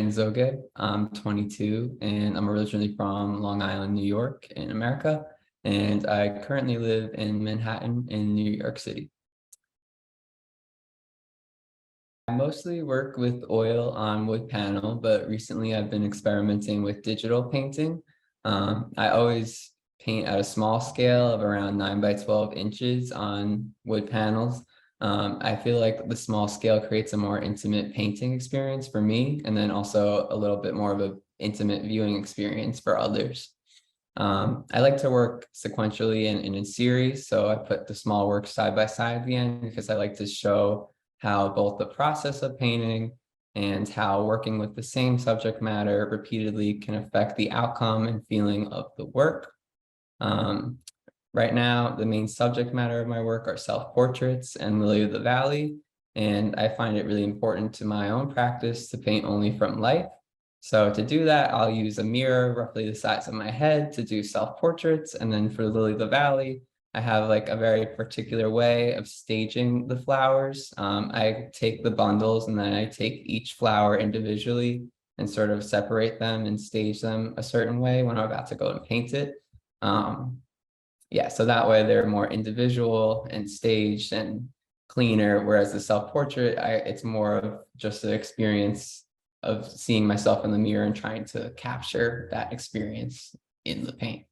Zogheb. I'm 22 and I'm originally from Long Island, New York in America. And I currently live in Manhattan in New York City. I mostly work with oil on wood panel, but recently I've been experimenting with digital painting. I always paint at a small scale of around 9 by 12 inches on wood panels. I feel like the small scale creates a more intimate painting experience for me, and then also a little bit more of an intimate viewing experience for others. I like to work sequentially and in series, so I put the small work side by side at the end because I like to show how both the process of painting and how working with the same subject matter repeatedly can affect the outcome and feeling of the work. Um, right now, the main subject matter of my work are self-portraits and Lily of the Valley, and I find it really important to my own practice to paint only from life. So to do that, I'll use a mirror roughly the size of my head to do self-portraits, and then for Lily of the Valley, I have like a very particular way of staging the flowers. I take the bundles and then I take each flower individually and sort of separate them and stage them a certain way when I'm about to go and paint it. Yeah, so that way they're more individual and staged and cleaner, whereas the self-portrait, it's more of just the experience of seeing myself in the mirror and trying to capture that experience in the paint.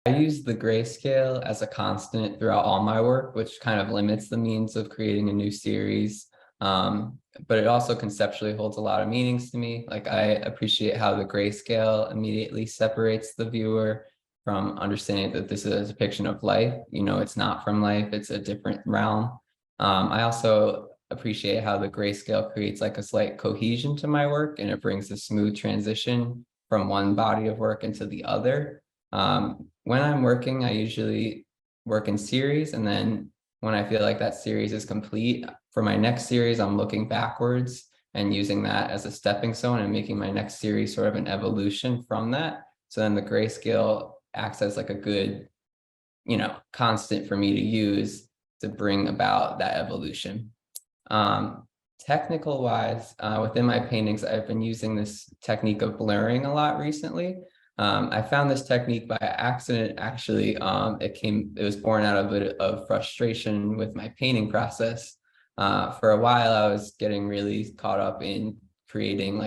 I use the grayscale as a constant throughout all my work, which kind of limits the means of creating a new series. But it also conceptually holds a lot of meanings to me. Like I appreciate how the grayscale immediately separates the viewer from understanding that this is a depiction of life. You know, it's not from life, it's a different realm. I also appreciate how the grayscale creates like a slight cohesion to my work, and it brings a smooth transition from one body of work into the other. When I'm working, I usually work in series, and then when I feel like that series is complete, for my next series, I'm looking backwards and using that as a stepping stone and making my next series sort of an evolution from that. So then the grayscale acts as like a good, constant for me to use to bring about that evolution. Technical wise, within my paintings, I've been using this technique of blurring a lot recently. I found this technique by accident, actually. It was born out of a bit of frustration with my painting process. For a while, I was getting really caught up in creating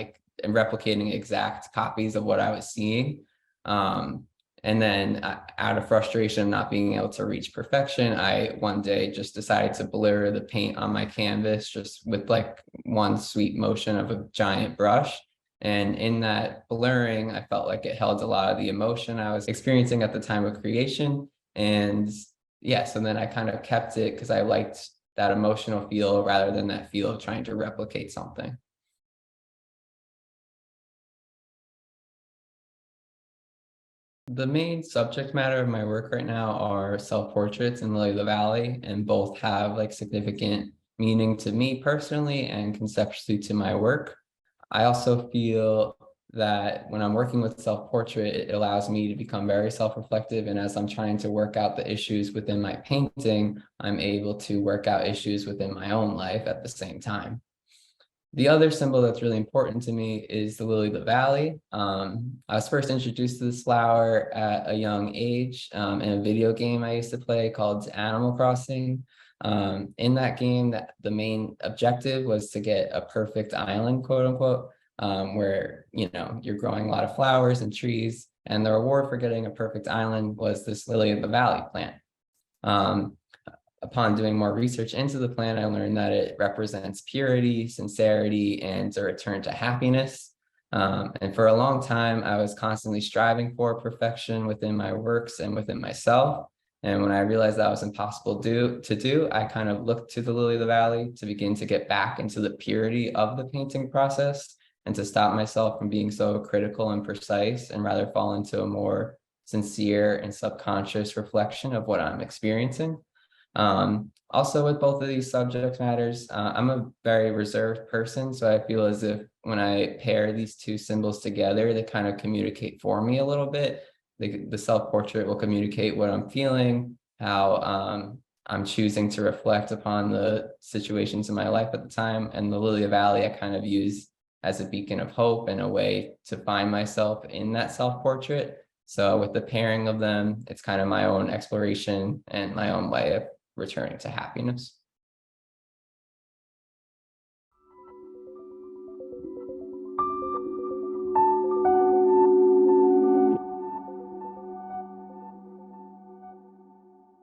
and replicating exact copies of what I was seeing. And then out of frustration, not being able to reach perfection, I one day just decided to blur the paint on my canvas just with like one sweep motion of a giant brush. And in that blurring, I felt like it held a lot of the emotion I was experiencing at the time of creation. And yeah, so then I kind of kept it because I liked that emotional feel rather than that feel of trying to replicate something. The main subject matter of my work right now are self-portraits and Lily of the Valley, and both have like significant meaning to me personally and conceptually to my work. I also feel that when I'm working with self-portrait, it allows me to become very self-reflective. And as I'm trying to work out the issues within my painting, I'm able to work out issues within my own life at the same time. The other symbol that's really important to me is the lily of the valley. I was first introduced to this flower at a young age in a video game I used to play called Animal Crossing. In that game, the main objective was to get a perfect island, quote unquote, where you're growing a lot of flowers and trees, and the reward for getting a perfect island was this lily of the valley plant. Upon doing more research into the plant, I learned that it represents purity, sincerity, and a return to happiness. And for a long time, I was constantly striving for perfection within my works and within myself. And when I realized that was impossible to do, I kind of looked to the lily of the valley to begin to get back into the purity of the painting process and to stop myself from being so critical and precise and rather fall into a more sincere and subconscious reflection of what I'm experiencing. Also with both of these subject matters, I'm a very reserved person, so I feel as if when I pair these two symbols together, they kind of communicate for me a little bit. The self-portrait will communicate what I'm feeling, how I'm choosing to reflect upon the situations in my life at the time. And the Lily Valley I kind of use as a beacon of hope and a way to find myself in that self-portrait. So with the pairing of them, it's kind of my own exploration and my own way of returning to happiness.